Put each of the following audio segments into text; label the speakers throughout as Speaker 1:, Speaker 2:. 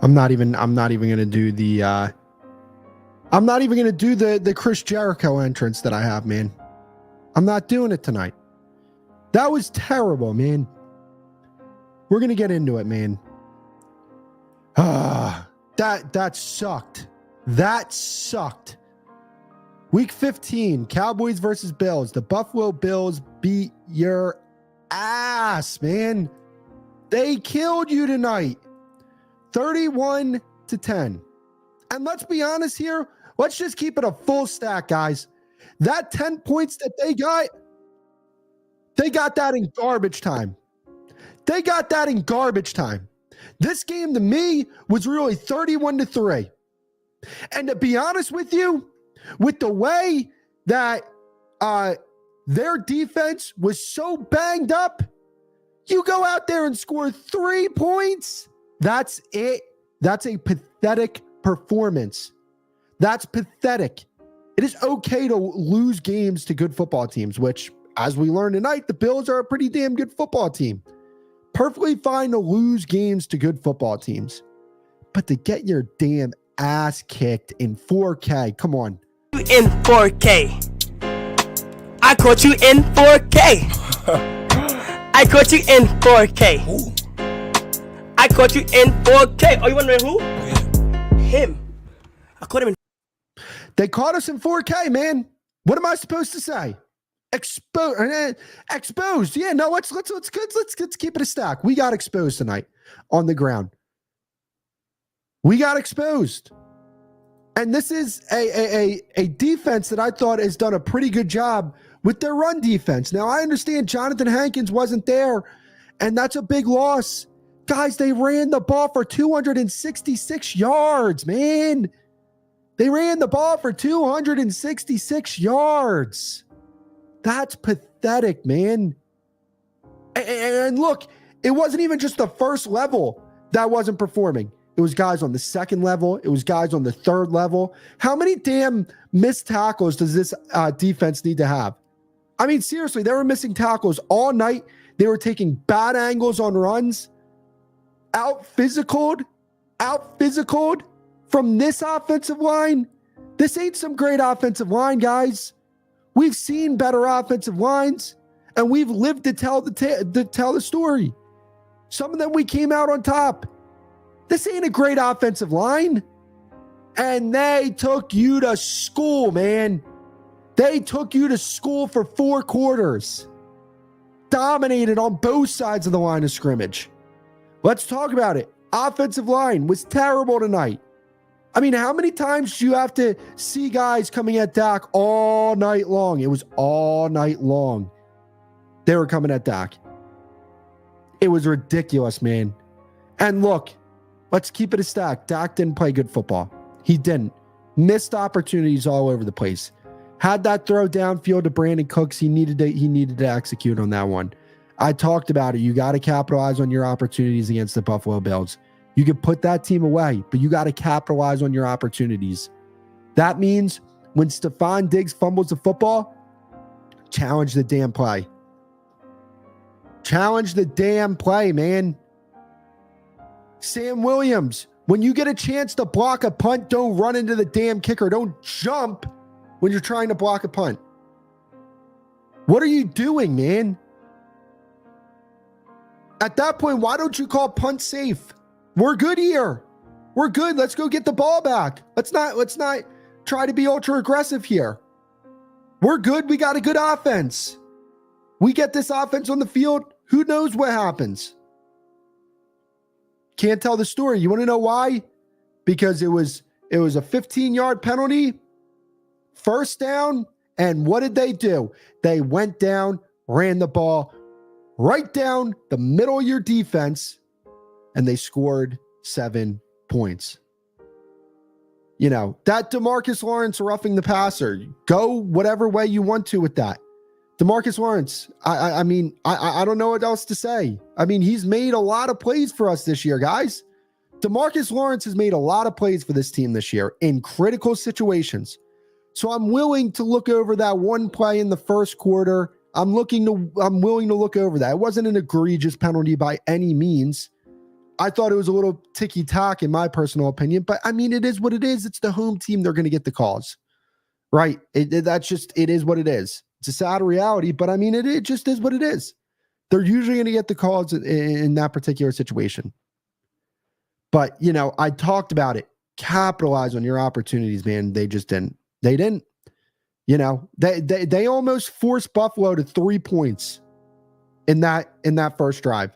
Speaker 1: I'm not even going to do the the Chris Jericho entrance that I have, man. I'm not doing it tonight. That was terrible, man. We're going to get into it, man. That sucked. That sucked. Week 15, Cowboys versus Bills. The Buffalo Bills beat your ass, man. They killed you tonight. 31-10. And let's be honest here. Let's just keep it a full stack, guys. That 10 points that they got that in garbage time. They got that in garbage time. This game to me was really 31-3. And to be honest with you, with the way that their defense was so banged up, you go out there and score 3 points. That's it. That's a pathetic performance. That's pathetic. It is okay to lose games to good football teams, which, as we learned tonight, the Bills are a pretty damn good football team. Perfectly fine to lose games to good football teams. But to get your damn ass kicked in 4K, come on.
Speaker 2: In 4K. I caught you in 4K. I caught you in 4K.
Speaker 3: Ooh.
Speaker 2: I caught you in 4K. Oh, you wondering who?
Speaker 3: Yeah.
Speaker 2: Him. I caught him in.
Speaker 1: They caught us in 4K, man. What am I supposed to say? Exposed. Yeah, no, let's keep it a stack. We got exposed tonight on the ground. We got exposed. And this is a defense that I thought has done a pretty good job with their run defense. Now, I understand Jonathan Hankins wasn't there, and that's a big loss. Guys, they ran the ball for 266 yards, man. They ran the ball for 266 yards. That's pathetic, man. And look, it wasn't even just the first level that wasn't performing. It was guys on the second level. It was guys on the third level. How many damn missed tackles does this defense need to have? I mean, seriously, they were missing tackles all night. They were taking bad angles on runs. Out-physicaled from this offensive line. This ain't some great offensive line, guys. We've seen better offensive lines, and we've lived to tell the story. Some of them we came out on top. This ain't a great offensive line. And they took you to school, man. They took you to school for 4 quarters. Dominated on both sides of the line of scrimmage. Let's talk about it. Offensive line was terrible tonight. I mean, how many times do you have to see guys coming at Dak all night long? It was all night long. They were coming at Dak. It was ridiculous, man. And look, let's keep it a stack. Dak didn't play good football. He didn't. Missed opportunities all over the place. Had that throw downfield to Brandon Cooks. He needed to execute on that one. I talked about it. You got to capitalize on your opportunities against the Buffalo Bills. You can put that team away, but you got to capitalize on your opportunities. That means when Stephon Diggs fumbles the football, challenge the damn play. Challenge the damn play, man. Sam Williams, when you get a chance to block a punt, don't run into the damn kicker. Don't jump when you're trying to block a punt. What are you doing, man? At that point, why don't you call punt safe? We're good here. We're good. Let's go get the ball back. Let's not try to be ultra aggressive here. We're good. We got a good offense. We get this offense on the field. Who knows what happens? Can't tell the story. You want to know why? Because it was a 15-yard penalty, first down, and what did they do? They went down, ran the ball right down the middle of your defense, and they scored 7 points. You know, that DeMarcus Lawrence roughing the passer, go whatever way you want to with that. DeMarcus Lawrence, I mean, I don't know what else to say. I mean, he's made a lot of plays for us this year, guys. DeMarcus Lawrence has made a lot of plays for this team this year in critical situations. So I'm willing to look over that one play in the first quarter. I'm willing to look over that. It wasn't an egregious penalty by any means. I thought it was a little ticky-tack in my personal opinion, but I mean, it is what it is. It's the home team. They're going to get the calls, right? That's just, it is what it is. It's a sad reality, but I mean, it just is what it is. They're usually going to get the calls in that particular situation. But, you know, I talked about it. Capitalize on your opportunities, man. They just didn't. They didn't. You know, they almost forced Buffalo to 3 points in that first drive.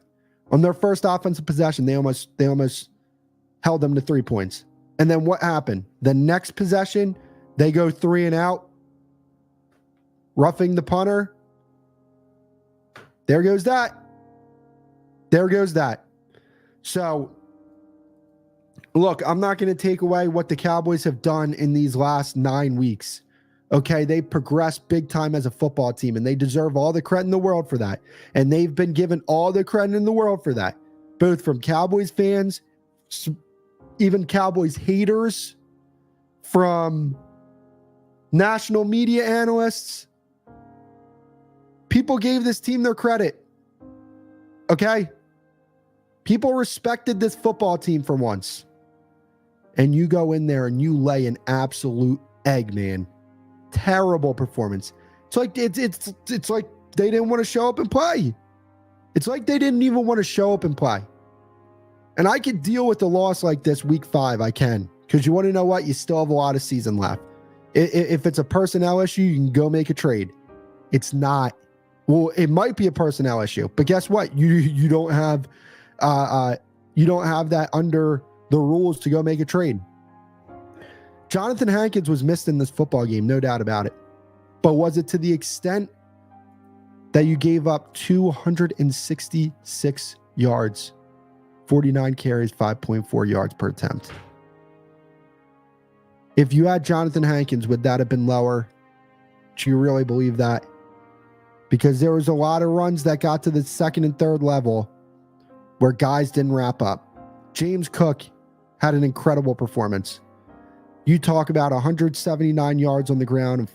Speaker 1: On their first offensive possession, they almost held them to 3 points. And then what happened? The next possession, they go 3 and out, roughing the punter. There goes that. There goes that. So, look, I'm not going to take away what the Cowboys have done in these last 9 weeks. Okay, they progressed big time as a football team, and they deserve all the credit in the world for that. And they've been given all the credit in the world for that, both from Cowboys fans, even Cowboys haters, from national media analysts. People gave this team their credit. Okay? People respected this football team for once. And you go in there and you lay an absolute egg, man. Terrible performance. It's like it's like they didn't want to show up and play. It's like they didn't even want to show up and play. And I can deal with a loss like this week 5. I can. Because you want to know what? You still have a lot of season left. If it's a personnel issue, you can go make a trade. It's not. Well, it might be a personnel issue, but guess what? You don't have that under the rules to go make a trade. Jonathan Hankins was missed in this football game, no doubt about it. But was it to the extent that you gave up 266 yards, 49 carries, 5.4 yards per attempt? If you had Jonathan Hankins, would that have been lower? Do you really believe that? Because there was a lot of runs that got to the second and third level where guys didn't wrap up. James Cook had an incredible performance. You talk about 179 yards on the ground and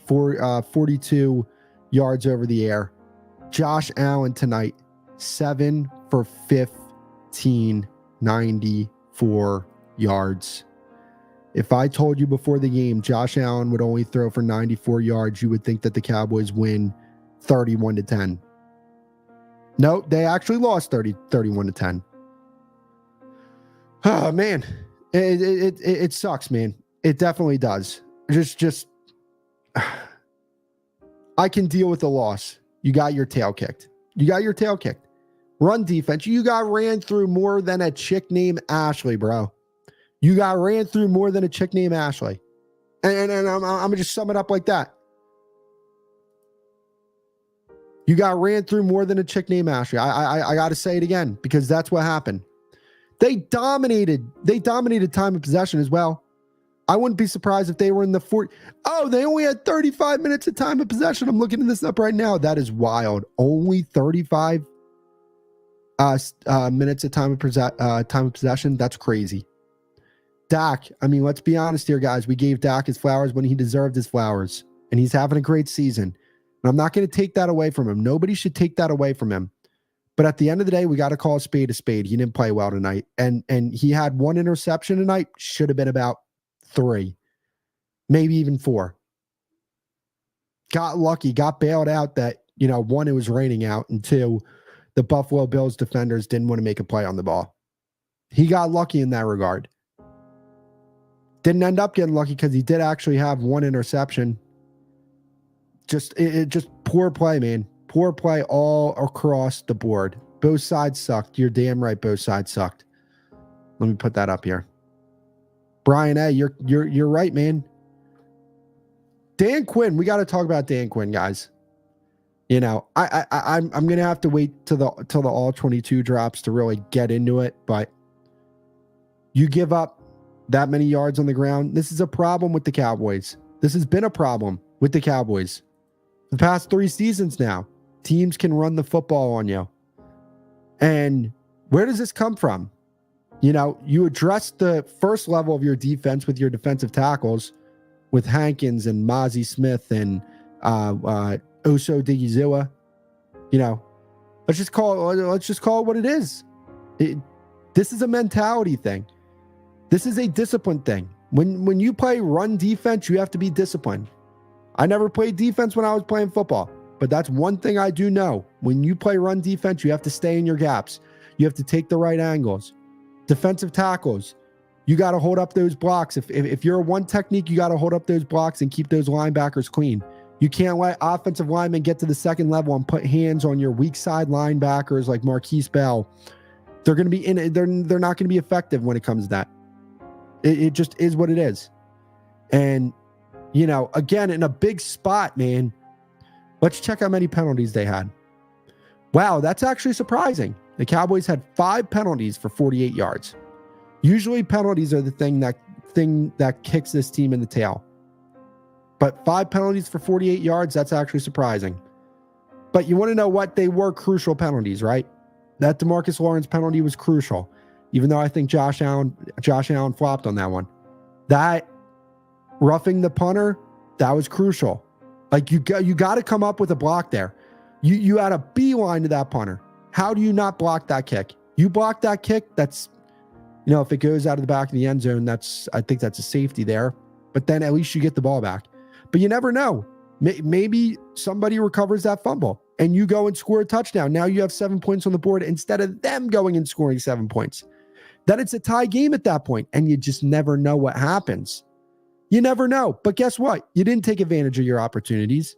Speaker 1: 42 yards over the air. Josh Allen tonight, 7 for 15, 94 yards. If I told you before the game Josh Allen would only throw for 94 yards, you would think that the Cowboys win 31-10. No, they actually lost 31-10. Oh, man. It sucks, man. It definitely does. Just I can deal with the loss. You got your tail kicked. Run defense. You got ran through more than a chick named Ashley, bro. You got ran through more than a chick named Ashley. And I'm going to just sum it up like that. You got ran through more than a chick named Ashley. I got to say it again because that's what happened. They dominated time of possession as well. I wouldn't be surprised if they were in the 40. Oh, they only had 35 minutes of time of possession. I'm looking this up right now. That is wild. Only 35 minutes of time of possession. That's crazy. Dak, I mean, let's be honest here, guys. We gave Dak his flowers when he deserved his flowers, and he's having a great season. And I'm not going to take that away from him. Nobody should take that away from him. But at the end of the day, we got to call a spade a spade. He didn't play well tonight. And he had 1 interception tonight. Should have been about 3, maybe even 4. Got lucky, got bailed out that, 1, it was raining out, and 2, the Buffalo Bills defenders didn't want to make a play on the ball. He got lucky in that regard. Didn't end up getting lucky because he did actually have 1 interception. Just poor play, man. Poor play all across the board. Both sides sucked. You're damn right both sides sucked. Let me put that up here. Brian A., you're right, man. Dan Quinn, we got to talk about Dan Quinn, guys. I'm gonna have to wait till the all 22 drops to really get into it, but you give up that many yards on the ground. This is a problem with the Cowboys. This has been a problem with the Cowboys the past 3 seasons now. Teams can run the football on you. And where does this come from? You address the first level of your defense with your defensive tackles with Hankins and Mozzie Smith and Oso Digizua. Let's just call it what it is. This is a mentality thing. This is a discipline thing. When you play run defense, you have to be disciplined. I never played defense when I was playing football, but that's one thing I do know. When you play run defense, you have to stay in your gaps. You have to take the right angles. Defensive tackles, you got to hold up those blocks. If you're a one technique, you got to hold up those blocks and keep those linebackers clean. You can't let offensive linemen get to the second level and put hands on your weak side linebackers like Marquise Bell. They're going to be they're not going to be effective when it comes to that. It just is what it is. And, you know, again, in a big spot, man, let's check how many penalties they had. Wow, that's actually surprising. The Cowboys had 5 penalties for 48 yards. Usually penalties are the thing that kicks this team in the tail. But 5 penalties for 48 yards, that's actually surprising. But you want to know what? They were crucial penalties, right? That DeMarcus Lawrence penalty was crucial, even though I think Josh Allen flopped on that one. That roughing the punter, that was crucial. Like you got to come up with a block there. You had a beeline to that punter. How do you not block that kick? You block that kick, that's, you know, if it goes out of the back of the end zone, I think that's a safety there. But then at least you get the ball back. But you never know. Maybe somebody recovers that fumble and you go and score a touchdown. Now you have 7 points on the board instead of them going and scoring 7 points. Then it's a tie game at that point, and you just never know what happens. You never know. But guess what? You didn't take advantage of your opportunities.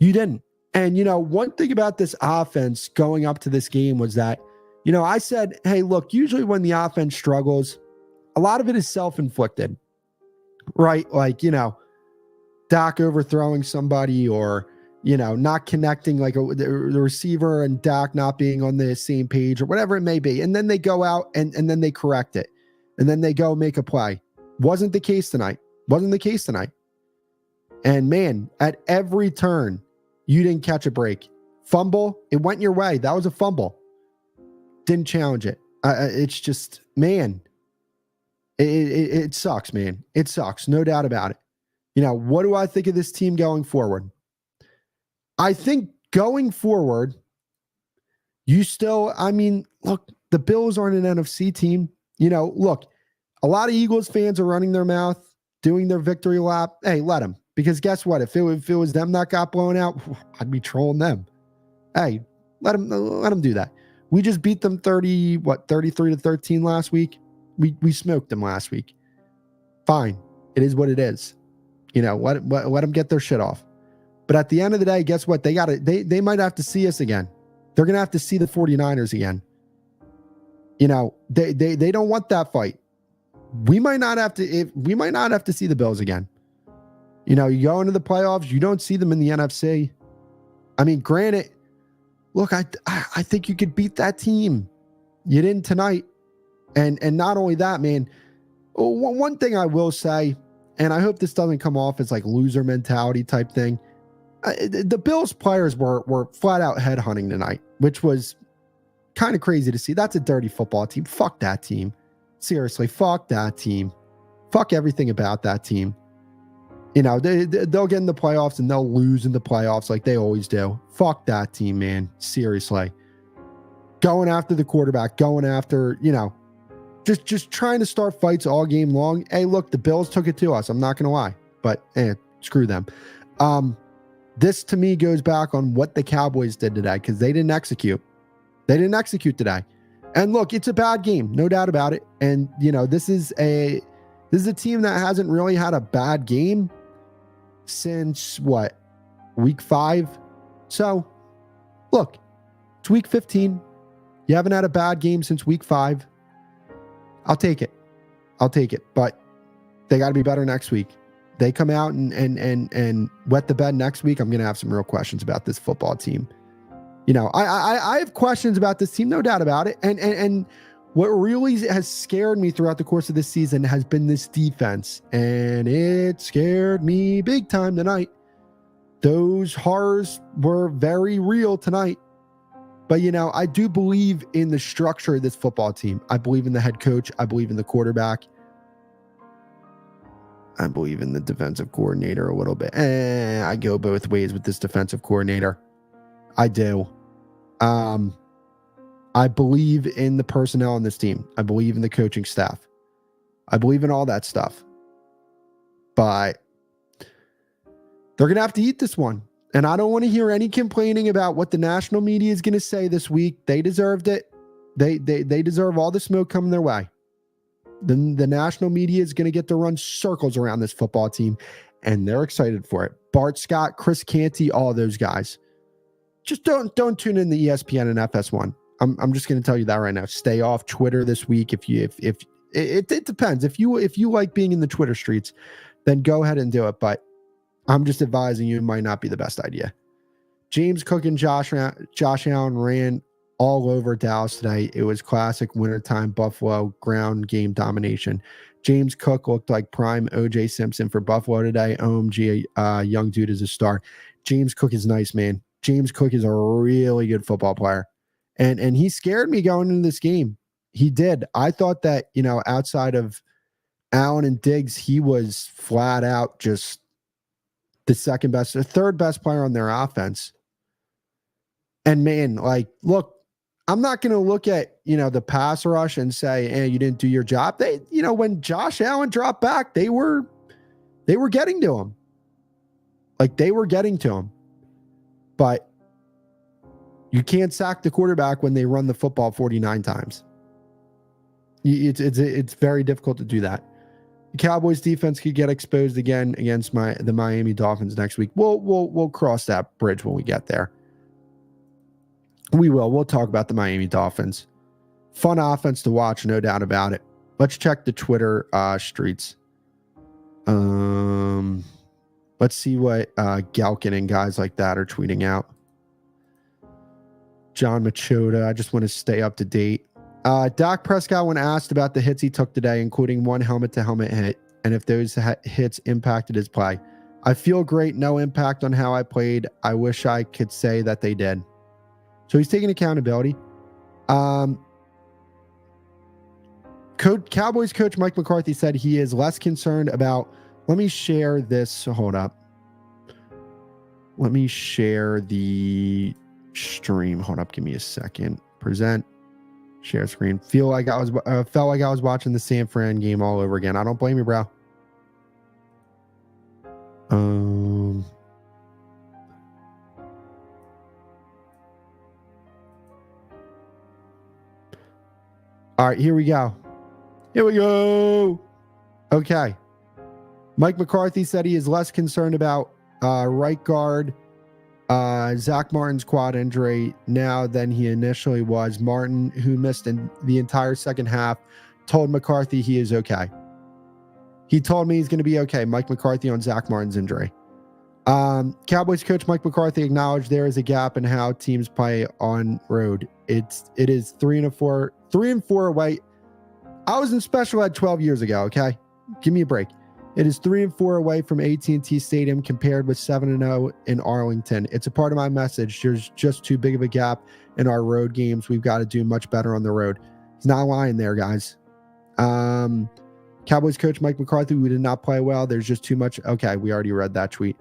Speaker 1: You didn't. And, you know, one thing about this offense going up to this game was that, you know, I said, hey, look, usually when the offense struggles, a lot of it is self-inflicted, right? Like, you know, Dak overthrowing somebody or, you know, not connecting, like the receiver and Dak not being on the same page or whatever it may be. And then they go out and then they correct it. And then they go make a play. Wasn't the case tonight. And man, at every turn, you didn't catch a break. Fumble, it went your way. That was a fumble. Didn't challenge it. It's just, man, it sucks, man. It sucks. No doubt about it. You know, what do I think of this team going forward? I think going forward, look, the Bills aren't an NFC team. You know, look, a lot of Eagles fans are running their mouth, doing their victory lap. Hey, let them. Because guess what? If it was them that got blown out, I'd be trolling them. Hey, let them do that. We just beat them 33-13 last week. We smoked them last week. Fine. It is what it is. You know, let them get their shit off. But at the end of the day, guess what? They might have to see us again. They're going to have to see the 49ers again. You know, they don't want that fight. We might not have to see the Bills again. You know, you go into the playoffs, you don't see them in the NFC. I mean, granted, look, I think you could beat that team. You didn't tonight. And not only that, man, one thing I will say, and I hope this doesn't come off as like loser mentality type thing. The Bills players were flat out headhunting tonight, which was kind of crazy to see. That's a dirty football team. Fuck that team. Seriously, fuck that team. Fuck everything about that team. You know, they'll get in the playoffs and they'll lose in the playoffs like they always do. Fuck that team, man. Seriously. Going after the quarterback, going after, you know, just trying to start fights all game long. Hey, look, the Bills took it to us. I'm not going to lie. But, screw them. This, to me, goes back on what the Cowboys did today because they didn't execute. They didn't execute today. And look, it's a bad game. No doubt about it. And, you know, this is a team that hasn't really had a bad game since, week 5? So, look, it's week 15. You haven't had a bad game since week 5. I'll take it. But they got to be better next week. They come out and wet the bed next week, I'm going to have some real questions about this football team. You know, I have questions about this team, no doubt about it. And what really has scared me throughout the course of this season has been this defense. And it scared me big time tonight. Those horrors were very real tonight. But, you know, I do believe in the structure of this football team. I believe in the head coach. I believe in the quarterback. I believe in the defensive coordinator a little bit. I go both ways with this defensive coordinator. I do. I I believe in the personnel on this team. I believe in the coaching staff. I believe in all that stuff. But they're going to have to eat this one. And I don't want to hear any complaining about what the national media is going to say this week. They deserved it. They deserve all the smoke coming their way. Then the national media is going to get to run circles around this football team, and they're excited for it. Bart Scott, Chris Canty, all those guys. Just don't tune in to ESPN and FS1. I'm just going to tell you that right now. Stay off Twitter this week. If it depends. If you like being in the Twitter streets, then go ahead and do it. But I'm just advising you, it might not be the best idea. James Cook and Josh Allen ran all over Dallas today. It was classic wintertime Buffalo ground game domination. James Cook looked like prime O.J. Simpson for Buffalo today. OMG, young dude is a star. James Cook is nice, man. James Cook is a really good football player. And he scared me going into this game. He did. I thought that, outside of Allen and Diggs, he was flat out just the third best player on their offense. And man, look, I'm not going to look at, the pass rush and say, hey, you didn't do your job. They, when Josh Allen dropped back, they were getting to him. They were getting to him. But you can't sack the quarterback when they run the football 49 times. It's very difficult to do that. The Cowboys defense could get exposed again against the Miami Dolphins next week. We'll cross that bridge when we get there. We will. We'll talk about the Miami Dolphins. Fun offense to watch, no doubt about it. Let's check the Twitter streets. Let's see what Galkin and guys like that are tweeting out. John Machota, I just want to stay up to date. Dak Prescott, when asked about the hits he took today, including one helmet-to-helmet hit, and if those hits impacted his play. I feel great, no impact on how I played. I wish I could say that they did. So he's taking accountability. Cowboys coach Mike McCarthy said he is less concerned about, let me share this. Hold up. Let me share the stream. Hold up. Give me a second. Present. Share screen. Felt like I was watching the San Fran game all over again. I don't blame you, bro. All right, here we go. Okay. Mike McCarthy said he is less concerned about right guard Zach Martin's quad injury now than he initially was. Martin, who missed in the entire second half, told McCarthy he is okay. He told me he's going to be okay. Mike McCarthy on Zach Martin's injury. Cowboys coach Mike McCarthy acknowledged there is a gap in how teams play on road. It is 3-4 away. I was in special ed 12 years ago. Okay, give me a break. It is 3-4 away from AT&T Stadium compared with 7-0 in Arlington. It's a part of my message. There's just too big of a gap in our road games. We've got to do much better on the road. He's not lying there, guys. Cowboys coach Mike McCarthy, we did not play well. There's just too much. Okay, we already read that tweet.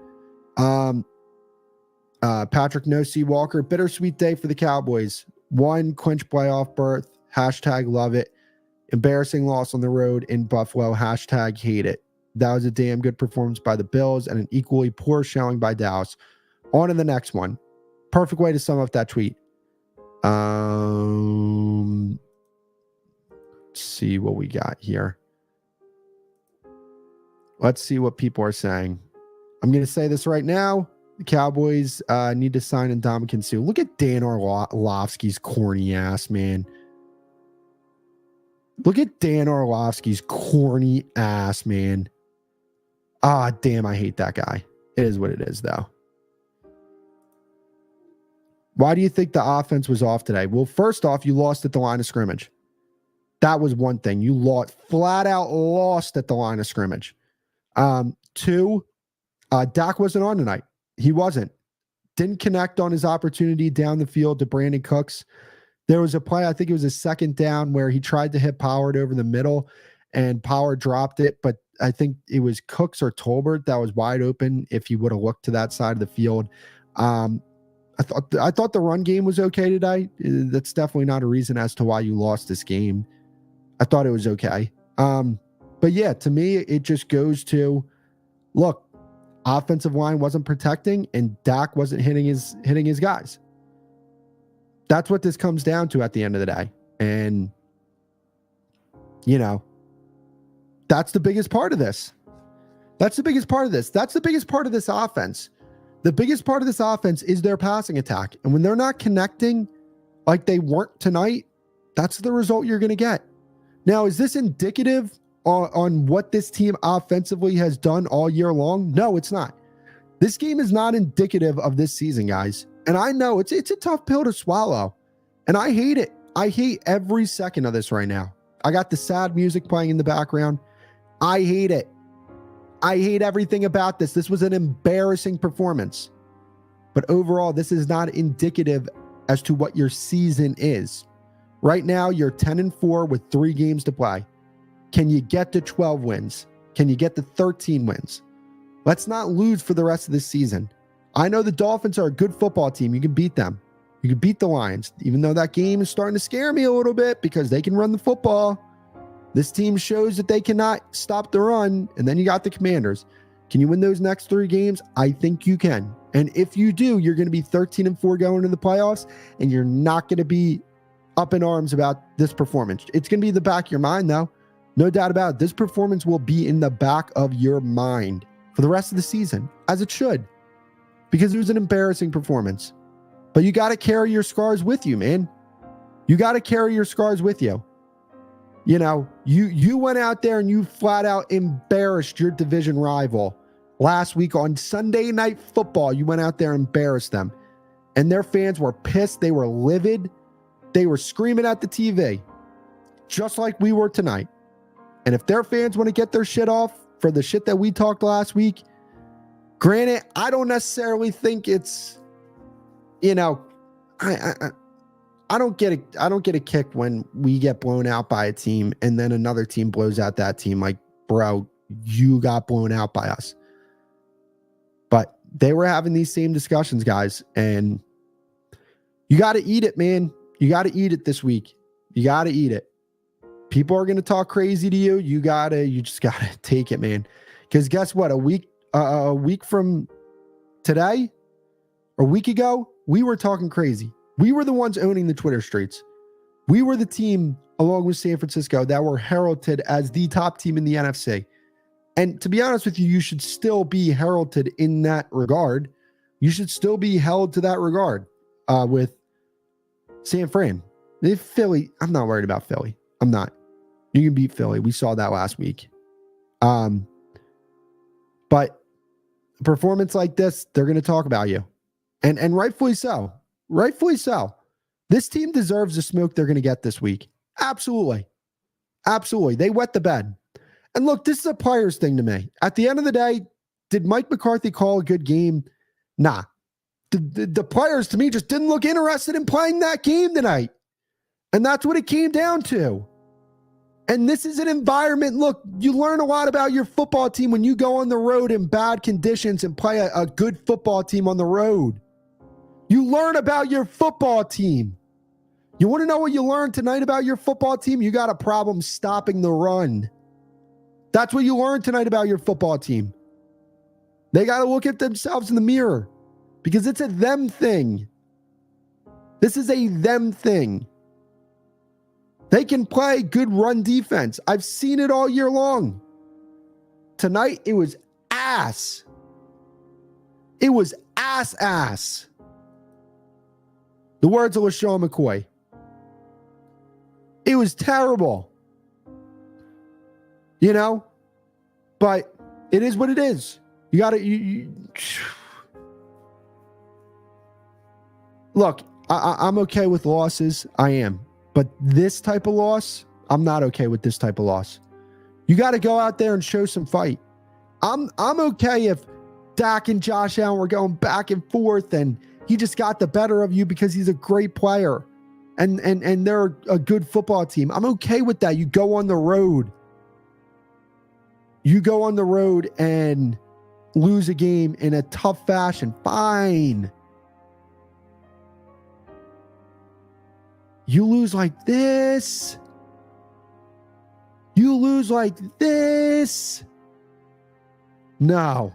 Speaker 1: Patrick No C. Walker, bittersweet day for the Cowboys. One clinch playoff berth. Hashtag love it. Embarrassing loss on the road in Buffalo. Hashtag hate it. That was a damn good performance by the Bills and an equally poor showing by Dallas. On to the next one. Perfect way to sum up that tweet. Let's see what we got here. Let's see what people are saying. I'm going to say this right now. The Cowboys need to sign Ndamukong Suh. Look at Dan Orlovsky's corny ass, man. Look at Dan Orlovsky's corny ass, man. Ah, damn, I hate that guy. It is what it is, though. Why do you think the offense was off today? Well, first off, you lost at the line of scrimmage. That was one thing. You flat out lost at the line of scrimmage. Two, Dak wasn't on tonight. He wasn't. Didn't connect on his opportunity down the field to Brandon Cooks. There was a play, I think it was a second down, where he tried to hit Pollard over the middle and Pollard dropped it, but I think it was Cooks or Tolbert that was wide open if he would have looked to that side of the field. I thought the run game was okay today. That's definitely not a reason as to why you lost this game. I thought it was okay. But yeah, to me, it just goes to, look, offensive line wasn't protecting and Dak wasn't hitting his guys. That's what this comes down to at the end of the day. And, you know, that's the biggest part of this. That's the biggest part of this. That's the biggest part of this offense. The biggest part of this offense is their passing attack. And when they're not connecting like they weren't tonight, that's the result you're going to get. Now, is this indicative on what this team offensively has done all year long? No, it's not. This game is not indicative of this season, guys. And I know it's a tough pill to swallow. And I hate it. I hate every second of this right now. I got the sad music playing in the background. I hate it. I hate everything about this. This was an embarrassing performance. But overall, this is not indicative as to what your season is. Right now, you're 10-4 with 3 games to play. Can you get to 12 wins? Can you get to 13 wins? Let's not lose for the rest of this season. I know the Dolphins are a good football team. You can beat them. You can beat the Lions, even though that game is starting to scare me a little bit because they can run the football. This team shows that they cannot stop the run. And then you got the Commanders. Can you win those next 3 games? I think you can. And if you do, you're going to be 13-4 going into the playoffs, and you're not going to be up in arms about this performance. It's going to be in the back of your mind, though. No doubt about it. This performance will be in the back of your mind for the rest of the season, as it should, because it was an embarrassing performance. But you got to carry your scars with you, man. You got to carry your scars with you. You know, you went out there and you flat out embarrassed your division rival last week on Sunday Night Football. You went out there and embarrassed them. And their fans were pissed. They were livid. They were screaming at the TV, just like we were tonight. And if their fans want to get their shit off for the shit that we talked last week, granted, I don't necessarily think it's, you know, I don't get a kick when we get blown out by a team and then another team blows out that team. Like, bro, you got blown out by us. But they were having these same discussions, guys, and you got to eat it, man. You got to eat it this week. You got to eat it. People are going to talk crazy to you. You just got to take it, man. Because guess what? A week from today, a week ago, we were talking crazy. We were the ones owning the Twitter streets. We were the team, along with San Francisco, that were heralded as the top team in the NFC. And to be honest with you, you should still be heralded in that regard. You should still be held to that regard with San Fran. If Philly, I'm not worried about Philly. I'm not. You can beat Philly. We saw that last week. But a performance like this, they're going to talk about you. And rightfully so. Rightfully so. This team deserves the smoke they're going to get this week. Absolutely. Absolutely. They wet the bed. And look, this is a players thing to me. At the end of the day, did Mike McCarthy call a good game? Nah. The players, to me, just didn't look interested in playing that game tonight. And that's what it came down to. And this is an environment. Look, you learn a lot about your football team when you go on the road in bad conditions and play a good football team on the road. You learn about your football team. You want to know what you learned tonight about your football team? You got a problem stopping the run. That's what you learned tonight about your football team. They got to look at themselves in the mirror because it's a them thing. This is a them thing. They can play good run defense. I've seen it all year long. Tonight, it was ass. It was ass. The words of LaShawn McCoy. It was terrible. You know? But it is what it is. You got to... Look, I'm okay with losses. I am. But this type of loss, I'm not okay with this type of loss. You got to go out there and show some fight. I'm okay if Dak and Josh Allen were going back and forth and he just got the better of you because he's a great player and they're a good football team. I'm okay with that. You go on the road. You go on the road and lose a game in a tough fashion. Fine. You lose like this. You lose like this. No.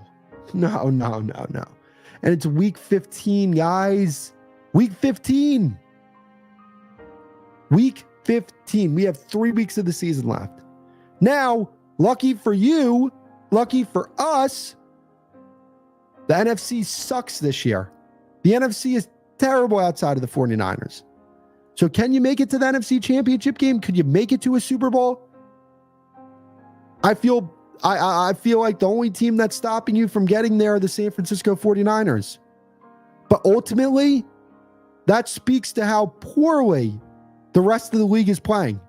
Speaker 1: And it's week 15, guys. Week 15. Week 15. We have 3 weeks of the season left. Now, lucky for you, lucky for us, the NFC sucks this year. The NFC is terrible outside of the 49ers. So can you make it to the NFC Championship game? Could you make it to a Super Bowl? I feel like the only team that's stopping you from getting there are the San Francisco 49ers. But ultimately, that speaks to how poorly the rest of the league is playing.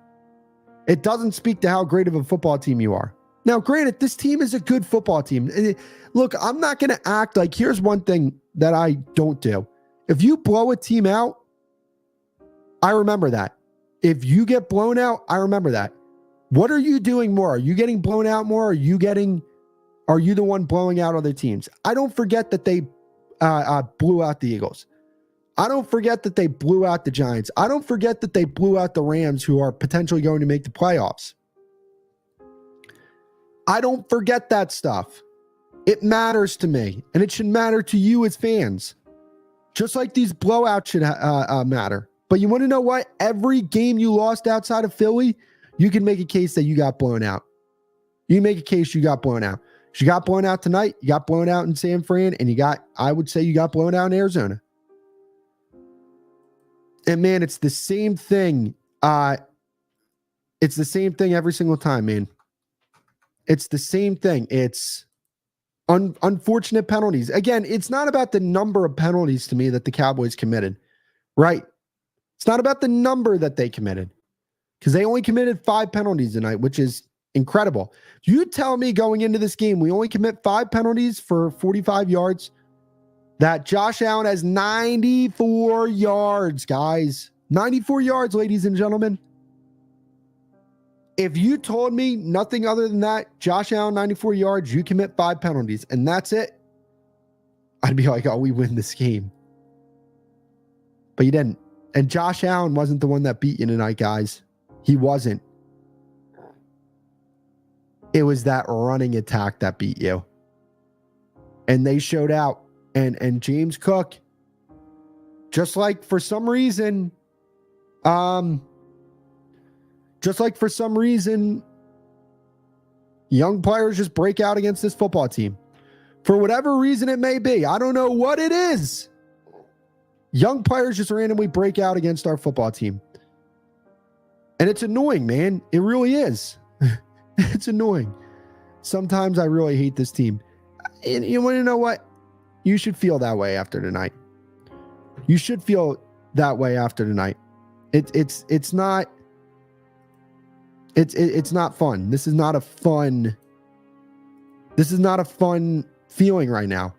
Speaker 1: It doesn't speak to how great of a football team you are. Now, granted, this team is a good football team. Look, I'm not going to act like, here's one thing that I don't do. If you blow a team out, I remember that. If you get blown out, I remember that. What are you doing more? Are you getting blown out more? Are you the one blowing out other teams? I don't forget that they blew out the Eagles. I don't forget that they blew out the Giants. I don't forget that they blew out the Rams, who are potentially going to make the playoffs. I don't forget that stuff. It matters to me, and it should matter to you as fans. Just like these blowouts should matter. But you want to know what? Every game you lost outside of Philly, you can make a case that you got blown out. You make a case you got blown out. You got blown out tonight. You got blown out in San Fran, and I would say you got blown out in Arizona. And man, it's the same thing. It's the same thing every single time, man. It's the same thing. It's unfortunate penalties. Again, it's not about the number of penalties to me that the Cowboys committed, right? It's not about the number that they committed, because they only committed 5 penalties tonight, which is incredible. You tell me going into this game, we only commit 5 penalties for 45 yards, that Josh Allen has 94 yards, guys. 94 yards, ladies and gentlemen. If you told me nothing other than that, Josh Allen, 94 yards, you commit 5 penalties, and that's it, I'd be like, oh, we win this game. But you didn't. And Josh Allen wasn't the one that beat you tonight, guys. He wasn't. It was that running attack that beat you. And they showed out. And James Cook, just like for some reason, young players just break out against this football team. For whatever reason it may be. I don't know what it is. Young players just randomly break out against our football team. And it's annoying, man. It really is. It's annoying. Sometimes I really hate this team. And you want to know what? You should feel that way after tonight. You should feel that way after tonight. It's not fun. This is not a fun feeling right now.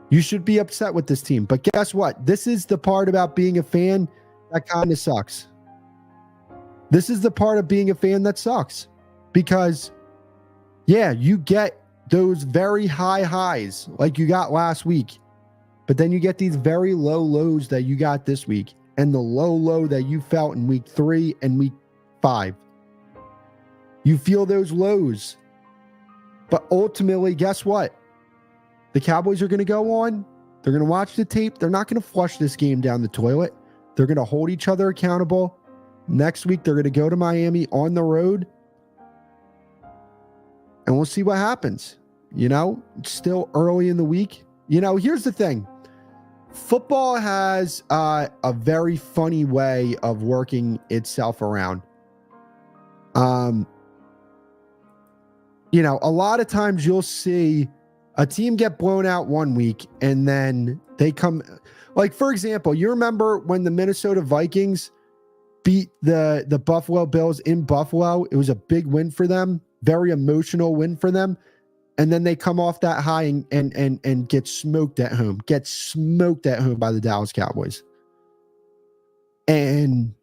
Speaker 1: You should be upset with this team. But guess what? This is the part about being a fan that kind of sucks. This is the part of being a fan that sucks. Because, yeah, you get those very high highs like you got last week. But then you get these very low lows that you got this week. And the low that you felt in week 3 and week 5. You feel those lows. But ultimately, guess what? The Cowboys are going to go on. They're going to watch the tape. They're not going to flush this game down the toilet. They're going to hold each other accountable. Next week, they're going to go to Miami on the road. And we'll see what happens. You know, it's still early in the week. You know, here's the thing. Football has a very funny way of working itself around. You know, a lot of times you'll see a team get blown out one week and then they come, like, for example, you remember when the Minnesota Vikings beat the Buffalo Bills in Buffalo? It was a big win for them, very emotional win for them. And then they come off that high and get smoked at home, by the Dallas Cowboys. And,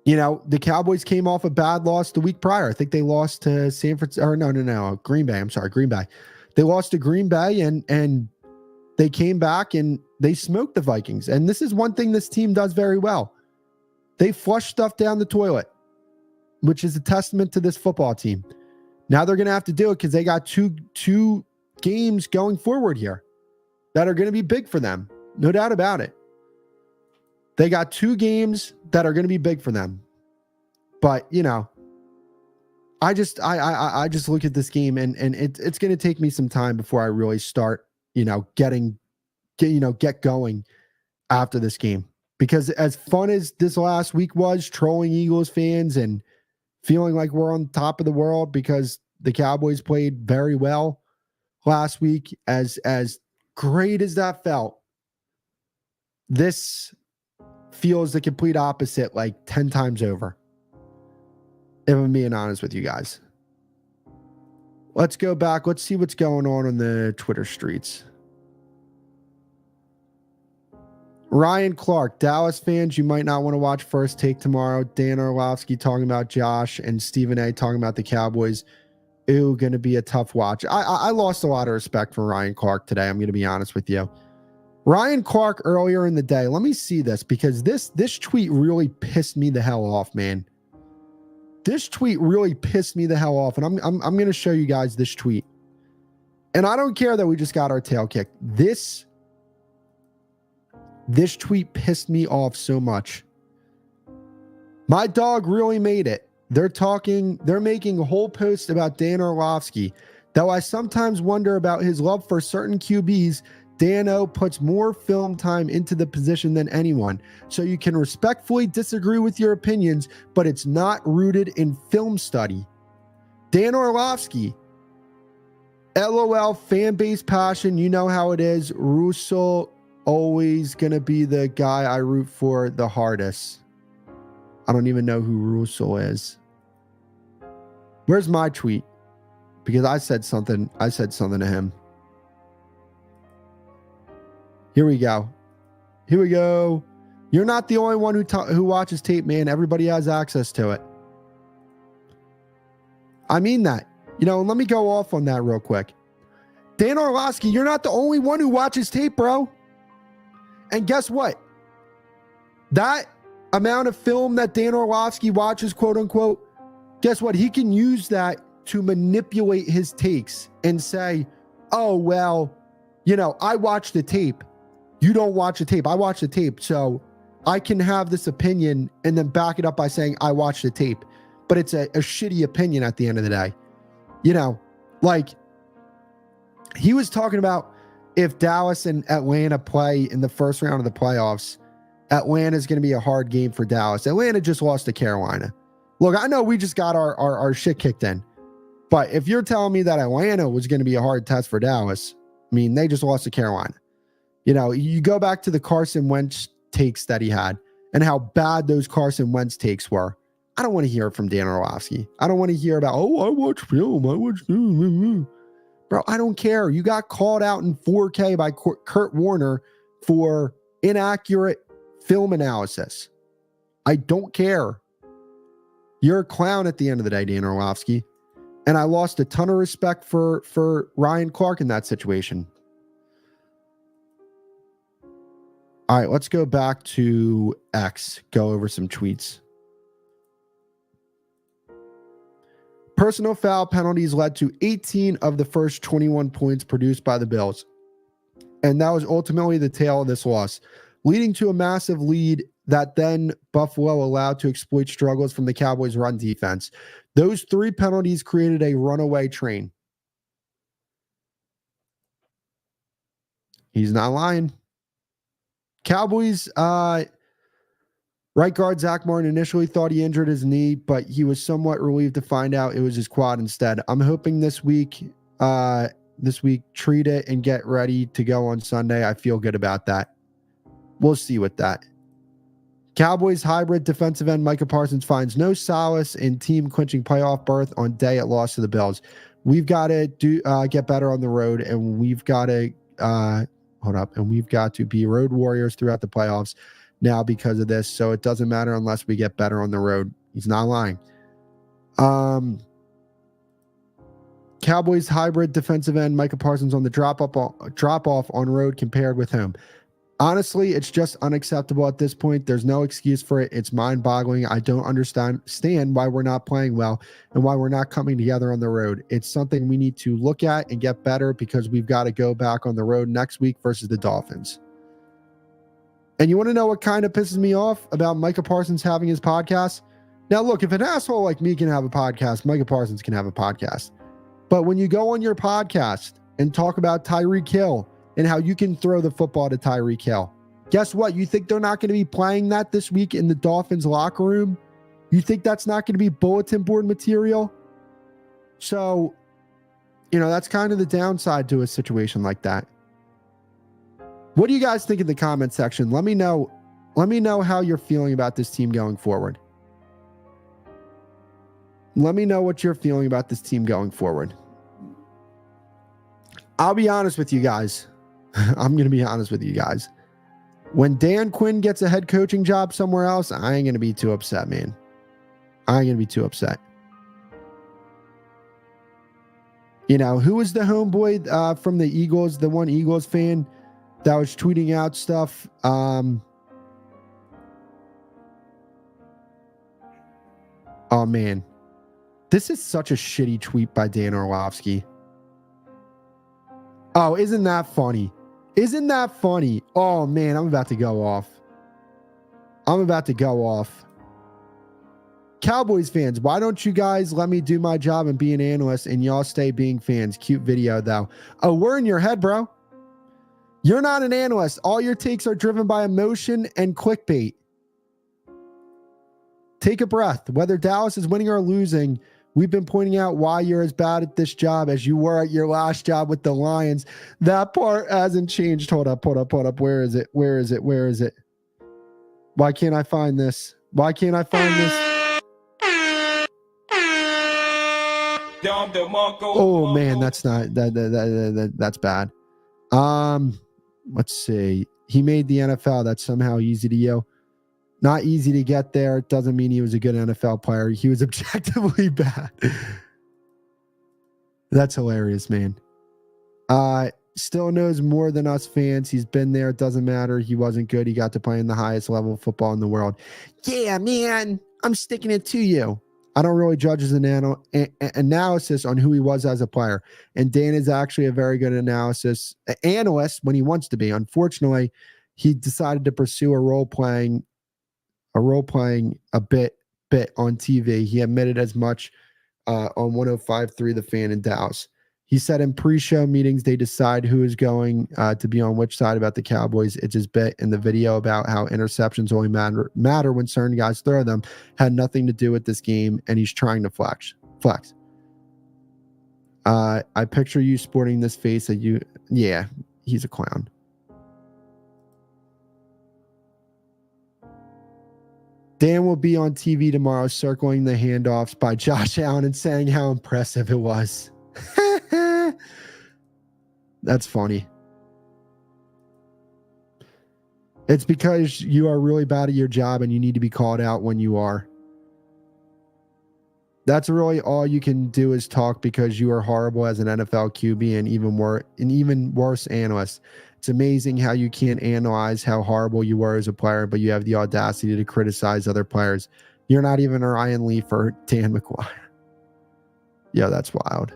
Speaker 1: you know, the Cowboys came off a bad loss the week prior. I think they lost to San Francisco, or no, Green Bay. I'm sorry, Green Bay. They lost to Green Bay, and they came back and they smoked the Vikings. And this is one thing this team does very well. They flush stuff down the toilet, which is a testament to this football team. Now they're going to have to do it because they got two games going forward here that are going to be big for them. No doubt about it. They got 2 games that are going to be big for them. But, you know, I just look at this game and it's going to take me some time before I really start, you know, get going after this game. Because as fun as this last week was, trolling Eagles fans and feeling like we're on top of the world because the Cowboys played very well last week, as great as that felt, this feels the complete opposite, like 10 times over. If I'm being honest with you guys. Let's go back. Let's see what's going on the Twitter streets. Ryan Clark, Dallas fans, you might not want to watch First Take tomorrow. Dan Orlovsky talking about Josh and Stephen A. talking about the Cowboys. Ooh, going to be a tough watch. I lost a lot of respect for Ryan Clark today. I'm going to be honest with you. Ryan Clark earlier in the day. Let me see this because this tweet really pissed me the hell off, man. This tweet really pissed me the hell off, and I'm going to show you guys this tweet. And I don't care that we just got our tail kicked. This tweet pissed me off so much. My dog really made it. They're making a whole post about Dan Orlovsky. Though I sometimes wonder about his love for certain QBs, Dan O puts more film time into the position than anyone. So you can respectfully disagree with your opinions, but it's not rooted in film study. Dan Orlovsky, LOL, fan base passion. You know how it is. Russell always going to be the guy I root for the hardest. I don't even know who Russell is. Where's my tweet? Because I said something to him. Here we go. You're not the only one who watches tape, man. Everybody has access to it. I mean that. You know, let me go off on that real quick. Dan Orlovsky, you're not the only one who watches tape, bro. And guess what? That amount of film that Dan Orlovsky watches, quote unquote, guess what? He can use that to manipulate his takes and say, oh, well, you know, I watched the tape. You don't watch the tape. I watch the tape. So I can have this opinion and then back it up by saying I watched the tape. But it's a shitty opinion at the end of the day. You know, like he was talking about if Dallas and Atlanta play in the first round of the playoffs, Atlanta is going to be a hard game for Dallas. Atlanta just lost to Carolina. Look, I know we just got our shit kicked in. But if you're telling me that Atlanta was going to be a hard test for Dallas, I mean, they just lost to Carolina. You know, you go back to the Carson Wentz takes that he had and how bad those Carson Wentz takes were. I don't want to hear it from Dan Orlovsky. I don't want to hear about, oh, I watch film. Bro, I don't care. You got called out in 4K by Kurt Warner for inaccurate film analysis. I don't care. You're a clown at the end of the day, Dan Orlovsky. And I lost a ton of respect for Ryan Clark in that situation. All right, let's go back to X, go over some tweets. Personal foul penalties led to 18 of the first 21 points produced by the Bills. And that was ultimately the tail of this loss, leading to a massive lead that then Buffalo allowed to exploit struggles from the Cowboys' run defense. Those 3 penalties created a runaway train. He's not lying. Cowboys, right guard Zach Martin initially thought he injured his knee, but he was somewhat relieved to find out it was his quad instead. I'm hoping this week treat it and get ready to go on Sunday. I feel good about that. We'll see with that. Cowboys hybrid defensive end Micah Parsons finds no solace in team clinching playoff berth on day at loss to the Bills. We've got to get better on the road, and we've got to we've got to be road warriors throughout the playoffs now because of this. So it doesn't matter unless we get better on the road. He's not lying. Cowboys hybrid defensive end Micah Parsons on the drop off on road compared with him. Honestly, it's just unacceptable at this point. There's no excuse for it. It's mind-boggling. I don't understand why we're not playing well and why we're not coming together on the road. It's something we need to look at and get better because we've got to go back on the road next week versus the Dolphins. And you want to know what kind of pisses me off about Micah Parsons having his podcast? Now, look, if an asshole like me can have a podcast, Micah Parsons can have a podcast. But when you go on your podcast and talk about Tyreek Hill and how you can throw the football to Tyreek Hill, guess what? You think they're not going to be playing that this week in the Dolphins locker room? You think that's not going to be bulletin board material? So, that's kind of the downside to a situation like that. What do you guys think in the comment section? Let me know how you're feeling about this team going forward. Let me know what you're feeling about this team going forward. I'll be honest with you guys. I'm going to be honest with you guys. When Dan Quinn gets a head coaching job somewhere else, I ain't going to be too upset, man. I ain't going to be too upset. Who was the homeboy from the Eagles, the one Eagles fan that was tweeting out stuff? Oh, man. This is such a shitty tweet by Dan Orlovsky. Oh, isn't that funny? Isn't that funny? Oh, man, I'm about to go off. Cowboys fans, why don't you guys let me do my job and be an analyst and y'all stay being fans? Cute video, though. Oh, we're in your head, bro. You're not an analyst. All your takes are driven by emotion and clickbait. Take a breath. Whether Dallas is winning or losing, we've been pointing out why you're as bad at this job as you were at your last job with the Lions. That part hasn't changed. Hold up. Where is it? Why can't I find this? Oh, man, that's not that's bad. Let's see. He made the NFL. That's somehow easy to you. Not easy to get there. It doesn't mean he was a good NFL player. He was objectively bad. That's hilarious, man. Still knows more than us fans. He's been there. It doesn't matter. He wasn't good. He got to play in the highest level of football in the world. Yeah, man. I'm sticking it to you. I don't really judge his analysis on who he was as a player. And Dan is actually a very good analyst when he wants to be. Unfortunately, he decided to pursue a role playing a bit on TV. He admitted as much on 105.3 The Fan in Dallas. He said in pre-show meetings, they decide who is going to be on which side about the Cowboys. It's his bit in the video about how interceptions only matter when certain guys throw them. Had nothing to do with this game, and he's trying to flex. I picture you sporting this face that you... Yeah, he's a clown. Dan will be on TV tomorrow circling the handoffs by Josh Allen and saying how impressive it was. That's funny. It's because you are really bad at your job and you need to be called out when you are. That's really all you can do is talk because you are horrible as an NFL QB and even worse analyst. It's amazing how you can't analyze how horrible you were as a player, but you have the audacity to criticize other players. You're not even a Ryan Leaf or Dan McGuire. Yeah, that's wild.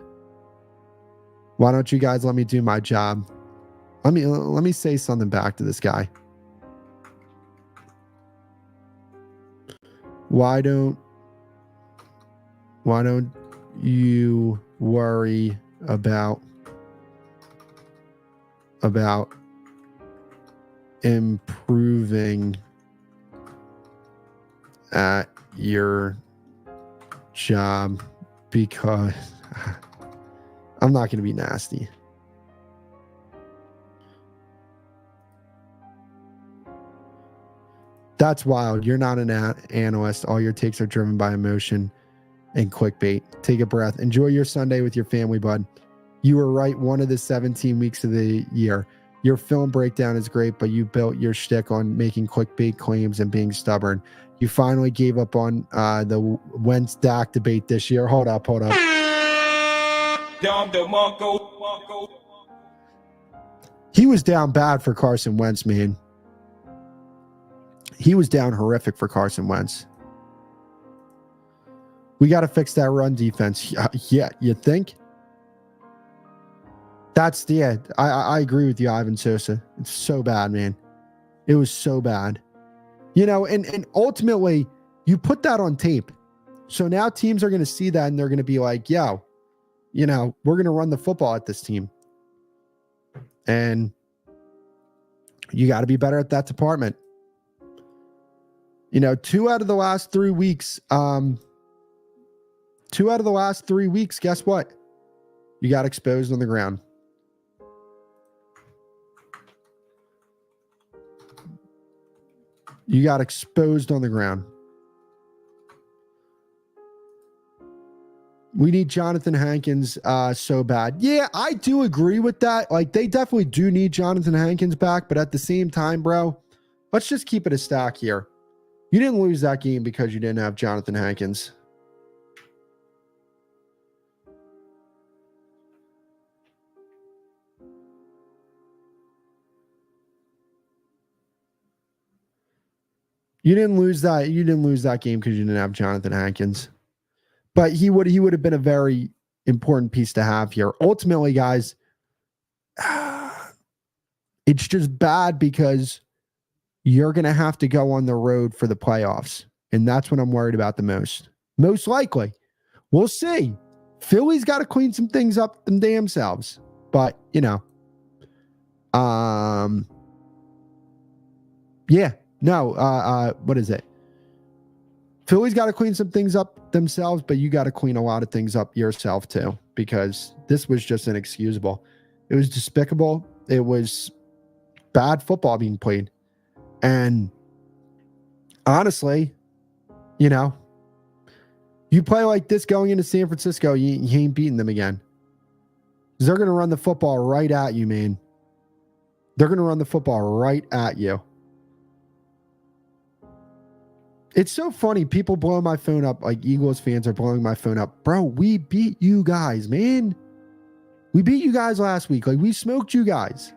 Speaker 1: Why don't you guys let me do my job? Let me say something back to this guy. Why don't you worry about improving at your job? Because I'm not going to be nasty. That's wild. You're not an analyst. All your takes are driven by emotion and clickbait. Take a breath. Enjoy your Sunday with your family, bud. You were right one of the 17 weeks of the year. Your film breakdown is great, but you built your shtick on making clickbait claims and being stubborn. You finally gave up on the Wentz Dak debate this year. Hold up. He was down bad for Carson Wentz, man. He was down horrific for Carson Wentz. We got to fix that run defense. Yeah, you think? That's the end. I agree with you, Ivan Sosa. It's so bad, man. It was so bad. You know, and ultimately, you put that on tape. So now teams are going to see that and they're going to be like, yo, you know, we're going to run the football at this team. And you got to be better at that department. You know, 2 out of the last 3 weeks, guess what? You got exposed on the ground. You got exposed on the ground. We need Jonathan Hankins so bad. Yeah, I do agree with that. Like, they definitely do need Jonathan Hankins back, but at the same time, bro, let's just keep it a stack here. You didn't lose that game because you didn't have Jonathan Hankins. You didn't lose that game because you didn't have Jonathan Hankins. But he would have been a very important piece to have here. Ultimately, guys, it's just bad because you're going to have to go on the road for the playoffs. And that's what I'm worried about the most. Most likely. We'll see. Philly's got to clean some things up them damn selves. But, you know. Yeah. No. What is it? Philly's got to clean some things up themselves, but you got to clean a lot of things up yourself too, because this was just inexcusable. It was despicable. It was bad football being played. And honestly, you know, you play like this going into San Francisco, you ain't beating them again. They're going to run the football right at you, man. They're going to run the football right at you. It's so funny. People blow my phone up. Like Eagles fans are blowing my phone up. Bro, we beat you guys, man. We beat you guys last week. Like, we smoked you guys.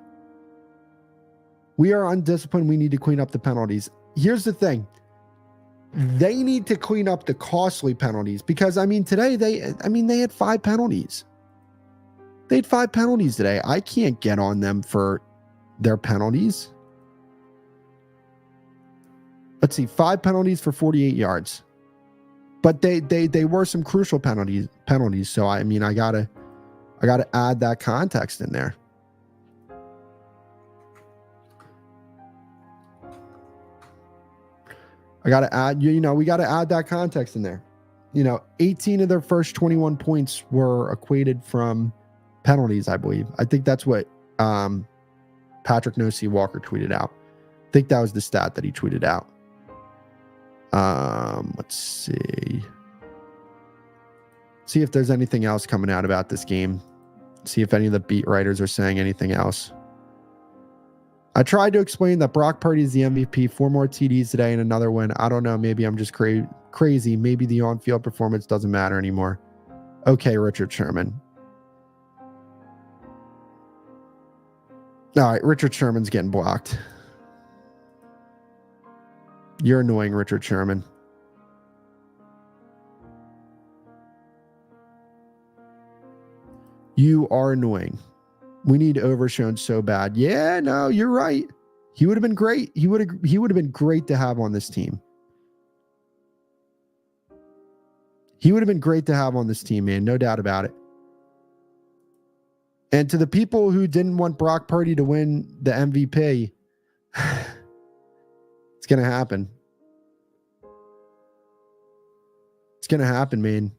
Speaker 1: We are undisciplined. We need to clean up the penalties. Here's the thing. They need to clean up the costly penalties because, I mean, today they had 5 penalties. They had 5 penalties today. I can't get on them for their penalties. Let's see, 5 penalties for 48 yards. But they were some crucial penalties. So I mean, I gotta add that context in there. I gotta add, we gotta add that context in there. 18 of their first 21 points were equated from penalties, I believe. I think that's what Patrick No-C Walker tweeted out. I think that was the stat that he tweeted out. Let's see. See if there's anything else coming out about this game. See if any of the beat writers are saying anything else. I tried to explain that Brock Purdy is the MVP. 4 more TDs today and another win. I don't know. Maybe I'm just crazy. Maybe the on-field performance doesn't matter anymore. Okay, Richard Sherman. All right, Richard Sherman's getting blocked. You're annoying, Richard Sherman. You are annoying. We need Overshown so bad. Yeah, no, you're right. He would have been great. He would have been great to have on this team. He would have been great to have on this team, man. No doubt about it. And to the people who didn't want Brock Purdy to win the MVP, it's going to happen. It's going to happen, man.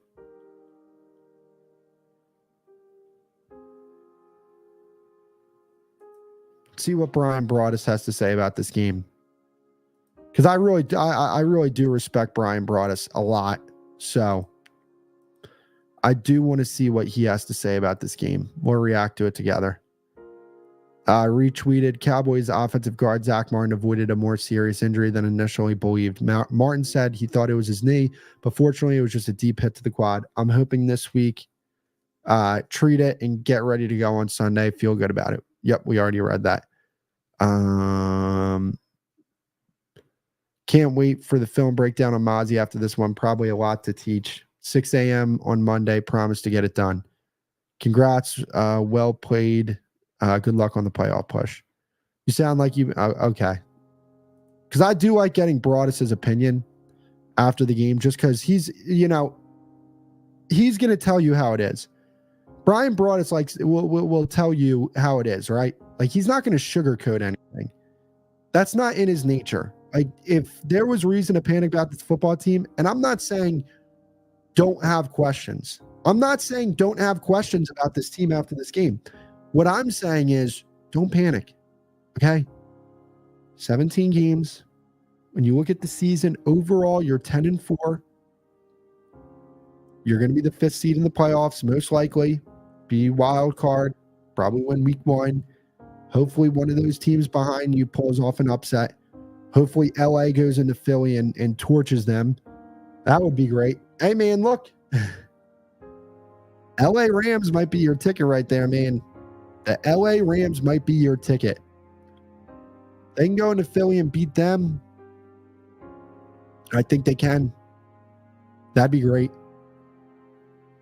Speaker 1: See what Brian Broaddus has to say about this game. Because I really do respect Brian Broaddus a lot. So I do want to see what he has to say about this game. We'll react to it together. Retweeted, Cowboys offensive guard Zach Martin avoided a more serious injury than initially believed. Martin said he thought it was his knee, but fortunately it was just a deep hit to the quad. I'm hoping this week treat it and get ready to go on Sunday. Feel good about it. Yep, we already read that. Can't wait for the film breakdown on Mozzie after this one. Probably a lot to teach. 6 a.m. on Monday. Promise to get it done. Congrats. Well played. Good luck on the playoff push. You sound like you okay. Because I do like getting Broadus's opinion after the game, just because he's going to tell you how it is. Brian Broadus will tell you how it is, right? Like, he's not going to sugarcoat anything. That's not in his nature. Like, if there was reason to panic about this football team, and I'm not saying don't have questions. I'm not saying don't have questions about this team after this game. What I'm saying is don't panic, okay? 17 games. When you look at the season overall, you're 10-4. You're going to be the 5th seed in the playoffs, most likely. Be wild card, probably win week 1. Hopefully one of those teams behind you pulls off an upset. Hopefully LA goes into Philly and torches them. That would be great. Hey, man, look. LA Rams might be your ticket right there, man. The LA Rams might be your ticket. They can go into Philly and beat them. I think they can. That'd be great.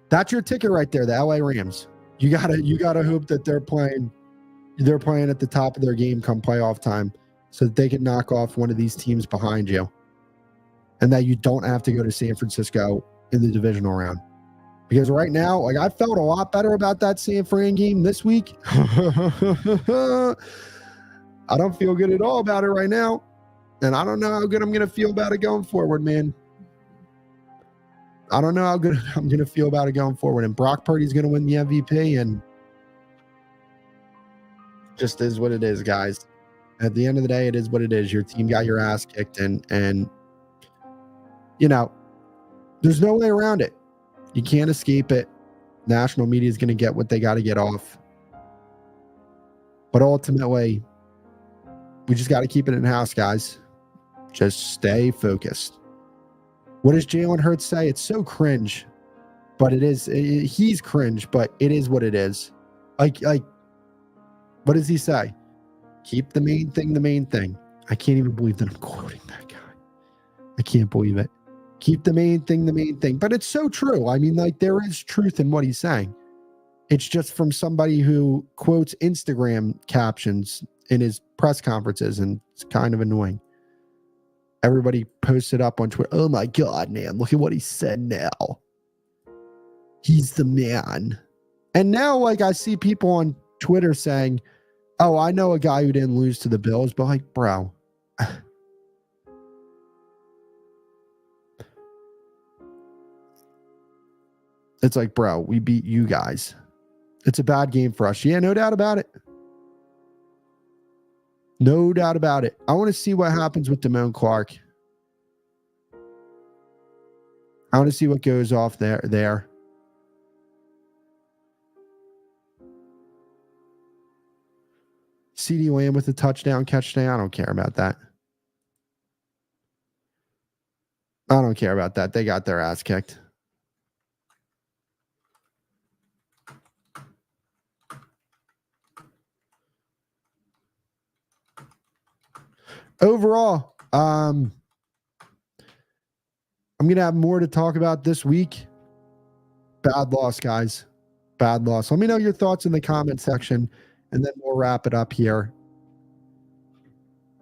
Speaker 1: That's your ticket right there, the LA Rams. You gotta hope that they're playing at the top of their game come playoff time so that they can knock off one of these teams behind you. And that you don't have to go to San Francisco in the divisional round. Because right now, like, I felt a lot better about that San Fran game this week. I don't feel good at all about it right now. And I don't know how good I'm going to feel about it going forward, man. I don't know how good I'm going to feel about it going forward. And Brock Purdy's going to win the MVP, and just is what it is, guys. At the end of the day, it is what it is. Your team got your ass kicked, and there's no way around it. You can't escape it. National media is going to get what they got to get off. But ultimately, we just got to keep it in-house, guys. Just stay focused. What does Jalen Hurts say? It's so cringe, but it is. He's cringe, but it is what it is. Like, what does he say? Keep the main thing the main thing. I can't even believe that I'm quoting that guy. I can't believe it. Keep the main thing the main thing. But it's so true. I mean, like, there is truth in what he's saying. It's just from somebody who quotes Instagram captions in his press conferences, and it's kind of annoying. Everybody posted up on Twitter, oh my God, man, look at what he said now. He's the man. And now, like, I see people on Twitter saying, oh, I know a guy who didn't lose to the Bills, but, like, bro. It's like, bro, we beat you guys. It's a bad game for us. Yeah, no doubt about it. No doubt about it. I want to see what happens with Damone Clark. I want to see what goes off there. CeeDee Lamb with a touchdown catch today. I don't care about that. I don't care about that. They got their ass kicked. Overall, I'm going to have more to talk about this week. Bad loss, guys. Bad loss. Let me know your thoughts in the comment section, and then we'll wrap it up here.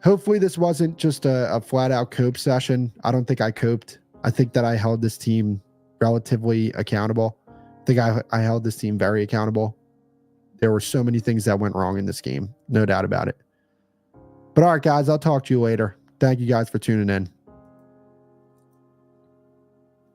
Speaker 1: Hopefully this wasn't just a flat-out cope session. I don't think I coped. I think that I held this team relatively accountable. I think I held this team very accountable. There were so many things that went wrong in this game. No doubt about it. But all right, guys, I'll talk to you later. Thank you guys for tuning in.